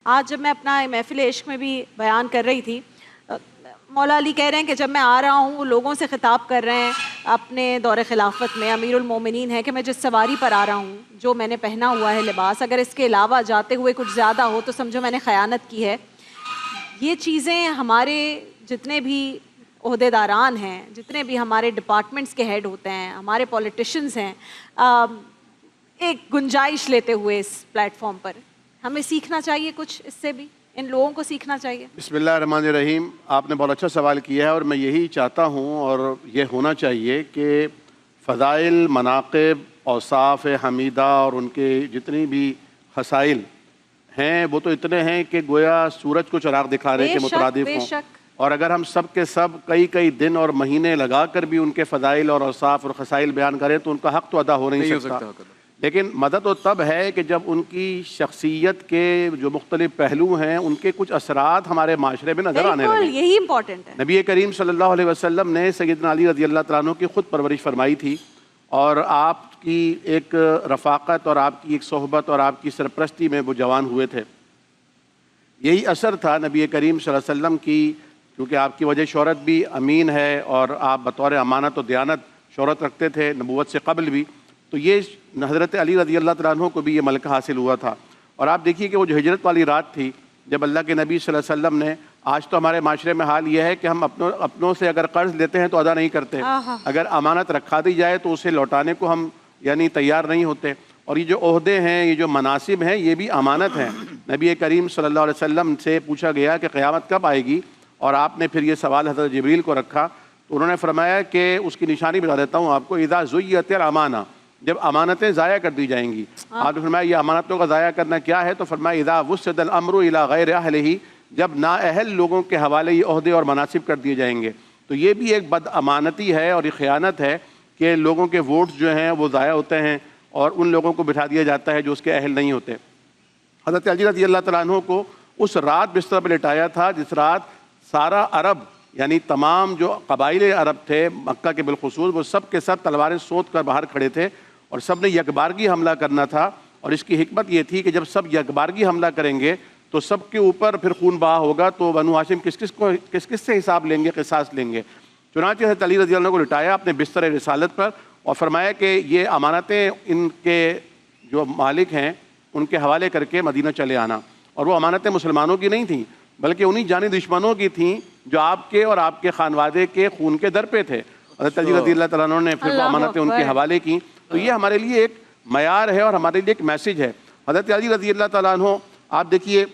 آج جب میں اپنا محفل عشق میں بھی بیان کر رہی تھی، مولا علی کہہ رہے ہیں کہ جب میں آ رہا ہوں وہ لوگوں سے خطاب کر رہے ہیں اپنے دور خلافت میں، امیر المومنین ہے کہ میں جس سواری پر آ رہا ہوں، جو میں نے پہنا ہوا ہے لباس، اگر اس کے علاوہ جاتے ہوئے کچھ زیادہ ہو تو سمجھو میں نے خیانت کی ہے۔ یہ چیزیں ہمارے جتنے بھی عہدے داران ہیں، جتنے بھی ہمارے ڈپارٹمنٹس کے ہیڈ ہوتے ہیں، ہمارے پولیٹیشنز ہیں، ایک گنجائش لیتے ہوئے اس پلیٹ فارم پر ہمیں سیکھنا چاہیے، کچھ اس سے بھی ان لوگوں کو سیکھنا چاہیے۔ بسم اللہ الرحمن الرحیم۔ آپ نے بہت اچھا سوال کیا ہے، اور میں یہی چاہتا ہوں اور یہ ہونا چاہیے کہ فضائل، مناقب، اوصاف حمیدہ اور ان کے جتنی بھی خصائل ہیں وہ تو اتنے ہیں کہ گویا سورج کو چراغ دکھانے کے مترادف ہوں، اور اگر ہم سب کے سب کئی دن اور مہینے لگا کر بھی ان کے فضائل اور اوصاف اور خصائل بیان کریں تو ان کا حق تو ادا ہو نہیں سکتا۔ لیکن مدد تو تب ہے کہ جب ان کی شخصیت کے جو مختلف پہلو ہیں ان کے کچھ اثرات ہمارے معاشرے میں نظر آنے لگے۔ یہی امپورٹنٹ ہے۔ نبی کریم صلی اللہ علیہ وسلم نے سیدنا علی رضی اللہ تعالیٰ عنہ کی خود پرورش فرمائی تھی، اور آپ کی ایک رفاقت اور آپ کی ایک صحبت اور آپ کی سرپرستی میں وہ جوان ہوئے تھے۔ یہی اثر تھا نبی کریم صلی اللہ علیہ وسلم کی، کیونکہ آپ کی وجہ شہرت بھی امین ہے اور آپ بطور امانت و دیانت شہرت رکھتے تھے نبوت سے قبل بھی، تو یہ حضرت علی رضی اللہ تعالیٰ عنہ کو بھی یہ ملکہ حاصل ہوا تھا۔ اور آپ دیکھیے کہ وہ جو ہجرت والی رات تھی جب اللہ کے نبی صلی اللہ علیہ وسلم نے، آج تو ہمارے معاشرے میں حال یہ ہے کہ ہم اپنوں سے اگر قرض لیتے ہیں تو ادا نہیں کرتے، اگر امانت رکھا دی جائے تو اسے لوٹانے کو ہم تیار نہیں ہوتے، اور یہ جو عہدے ہیں، یہ جو مناصب ہیں، یہ بھی امانت ہیں۔ نبی کریم صلی اللہ علیہ وسلم سے پوچھا گیا کہ قیامت کب آئے گی، اور آپ نے پھر یہ سوال حضرت جبریل کو رکھا تو انہوں نے فرمایا کہ اس کی نشانی بتا دیتا ہوں آپ کو، اذا زیت الامانہ، جب امانتیں ضائع کر دی جائیں گی۔ آپ نے فرمایا یہ امانتوں کا ضائع کرنا کیا ہے، تو فرمایا اذا وسد الامر الی غیر اہلہ، جب نااہل لوگوں کے حوالے یہ عہدے اور مناصب کر دیے جائیں گے۔ تو یہ بھی ایک بد امانتی ہے اور یہ خیانت ہے کہ لوگوں کے ووٹس جو ہیں وہ ضائع ہوتے ہیں اور ان لوگوں کو بٹھا دیا جاتا ہے جو اس کے اہل نہیں ہوتے۔ حضرت علی رضی اللہ تعالیٰ عنہ کو اس رات بستر پہ لٹایا تھا جس رات سارا عرب، یعنی تمام جو قبائل عرب تھے مکہ کے بالخصوص، وہ سب کے سب تلواریں سونت کر باہر کھڑے تھے اور سب نے یکبارگی حملہ کرنا تھا۔ اور اس کی حکمت یہ تھی کہ جب سب یکبارگی حملہ کریں گے تو سب کے اوپر پھر خون بہا ہوگا، تو بنو ہاشم کس کس سے حساب لیں گے، قصاص لیں گے۔ چنانچہ حضرت علی رضی اللہ عنہ کو لٹایا اپنے بستر رسالت پر اور فرمایا کہ یہ امانتیں ان کے جو مالک ہیں ان کے حوالے کر کے مدینہ چلے آنا۔ اور وہ امانتیں مسلمانوں کی نہیں تھیں بلکہ انہی جانی دشمنوں کی تھیں جو آپ کے اور آپ کے خانوادے کے خون کے در پہ تھے۔ حضرت علی رضی اللہ تعالیٰ عنہ نے پھر وہ امانتیں ان کے حوالے کی۔ تو یہ ہمارے لیے ایک معیار ہے اور ہمارے لیے ایک میسج ہے۔ حضرت علی رضی اللہ تعالیٰ عنہ، آپ دیکھیے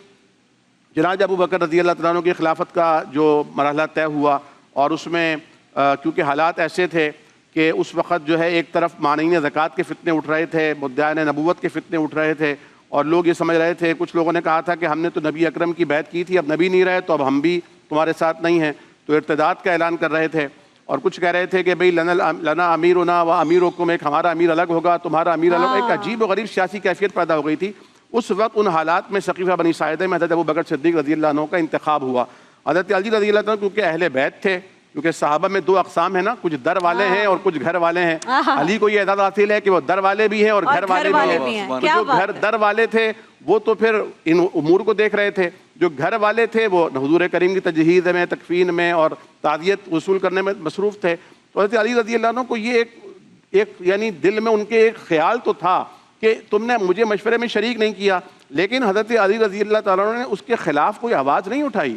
جناب ابو بکر رضی اللہ تعالیٰ عنہ کی خلافت کا جو مرحلہ طے ہوا، اور اس میں کیونکہ حالات ایسے تھے کہ اس وقت جو ہے ایک طرف مانعین زکوٰۃ کے فتنے اٹھ رہے تھے، مدعیان نبوت کے فتنے اٹھ رہے تھے، اور لوگ یہ سمجھ رہے تھے، کچھ لوگوں نے کہا تھا کہ ہم نے تو نبی اکرم کی بیعت کی تھی، اب نبی نہیں رہے تو اب ہم بھی تمہارے ساتھ نہیں ہیں، تو ارتداد کا اعلان کر رہے تھے۔ اور کچھ کہہ رہے تھے کہ بھئی لنا امیرنا و امیرکم، ایک ہمارا امیر الگ ہوگا، تمہارا امیر الگ، ایک عجیب و غریب سیاسی کیفیت پیدا ہو گئی تھی۔ اس وقت ان حالات میں سقیفہ بنی ساعدہ میں حضرت ابو بکر صدیق رضی اللہ عنہ کا انتخاب ہوا۔ حضرت علی رضی اللہ عنہ کیونکہ اہل بیت تھے، کیونکہ صحابہ میں دو اقسام ہیں نا، کچھ در والے ہیں اور کچھ گھر والے ہیں۔ علی کو یہ اعزاز حاصل ہے کہ وہ در والے بھی ہیں اور گھر والے بھی ہیں۔ جو گھر در والے تھے وہ تو پھر ان امور کو دیکھ رہے تھے، جو گھر والے تھے وہ حضور کریم کی تجہیز میں، تکفین میں اور تعزیت وصول کرنے میں مصروف تھے۔ تو حضرت علی رضی اللہ عنہ کو یہ ایک یعنی دل میں ان کے ایک خیال تو تھا کہ تم نے مجھے مشورے میں شریک نہیں کیا، لیکن حضرت علی رضی اللہ تعالیٰ عنہ نے اس کے خلاف کوئی آواز نہیں اٹھائی۔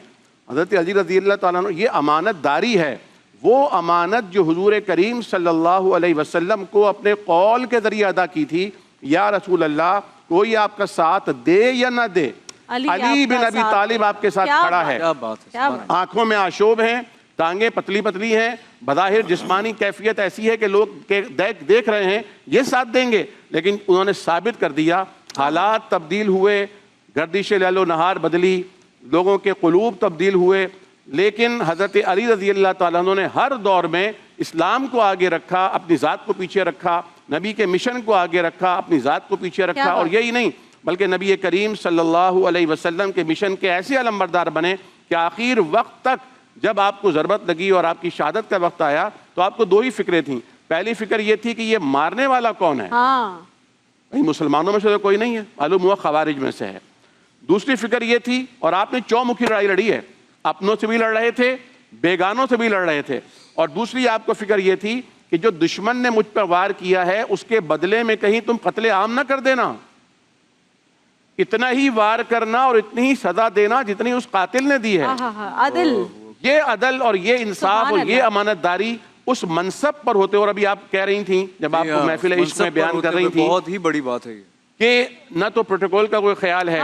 حضرت علی رضی اللہ تعالیٰ عنہ، یہ امانت داری ہے، وہ امانت جو حضور کریم صلی اللہ علیہ وسلم کو اپنے قول کے ذریعے ادا کی تھی، یا رسول اللہ کوئی آپ کا ساتھ دے یا نہ دے، علی بن ابی طالب آپ کے ساتھ کھڑا ہے۔ آنکھوں میں آشوب ہیں، ٹانگیں پتلی پتلی ہیں، بظاہر جسمانی کیفیت ایسی ہے کہ لوگ دیکھ رہے ہیں یہ ساتھ دیں گے، لیکن انہوں نے ثابت کر دیا۔ حالات تبدیل ہوئے، گردش لیل و نہار بدلی، لوگوں کے قلوب تبدیل ہوئے، لیکن حضرت علی رضی اللہ تعالیٰ عنہ نے ہر دور میں اسلام کو آگے رکھا، اپنی ذات کو پیچھے رکھا، نبی کے مشن کو آگے رکھا، اپنی ذات کو پیچھے رکھا، اور یہی نہیں بلکہ نبی کریم صلی اللہ علیہ وسلم کے مشن کے ایسے علمبردار بنے کہ آخر وقت تک جب آپ کو ضرورت لگی اور آپ کی شہادت کا وقت آیا تو آپ کو دو ہی فکریں تھیں۔ پہلی فکر یہ تھی کہ یہ مارنے والا کون ہے؟ مسلمانوں میں سے تو کوئی نہیں ہے، معلوم ہوا خوارج میں سے ہے۔ دوسری فکر یہ تھی، اور آپ نے چومکھی لڑائی لڑی ہے، اپنوں سے بھی لڑ رہے تھے، بیگانوں سے بھی لڑ رہے تھے، اور دوسری آپ کو فکر یہ تھی کہ جو دشمن نے مجھ پر وار کیا ہے اس کے بدلے میں کہیں تم قتل عام نہ کر دینا، اتنا ہی وار کرنا اور اتنی ہی سزا دینا جتنی اس قاتل نے دی ہے۔ عدل، یہ عدل اور یہ انصاف سبحان اور یہ امانت داری اس منصب پر ہوتے، اور ابھی آپ کہہ رہی تھیں جب آپ محفل عشق میں بیان کر رہی تھیں بہت ہی بڑی بات ہے یہ کہ نہ تو پروٹوکول کا کوئی خیال ہے،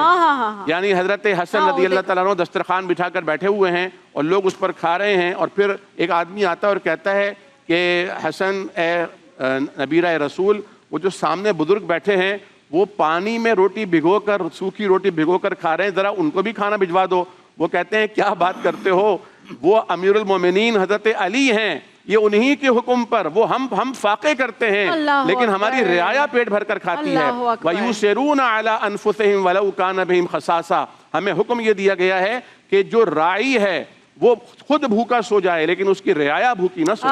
یعنی حضرت حسن رضی اللہ تعالیٰ عنہ دسترخوان بٹھا کر بیٹھے ہوئے ہیں اور لوگ اس پر کھا رہے ہیں، اور پھر ایک آدمی آتا ہے اور کہتا ہے کہ حسن اے نبیرہ رسول، وہ جو سامنے بزرگ بیٹھے ہیں وہ پانی میں روٹی بھگو کر، سوکھی روٹی بھگو کر کھا رہے ہیں، ذرا ان کو بھی کھانا بھجوا دو۔ وہ کہتے ہیں کیا بات کرتے ہو، وہ امیر المومنین حضرت علی ہیں، یہ انہی کے حکم پر وہ ہم فاقے کرتے ہیں، لیکن ہماری رعایا پیٹ بھر کر کھاتی ہے۔ وَيُسِرُونَ عَلَىٰ أَنفُسِهِمْ وَلَوْ كَانَ بِهِمْ خَصَاصَةٌ، ہمیں حکم یہ دیا گیا ہے کہ جو راعی ہے وہ خود بھوکا سو جائے لیکن اس کی رعایا بھوکی نہ سو۔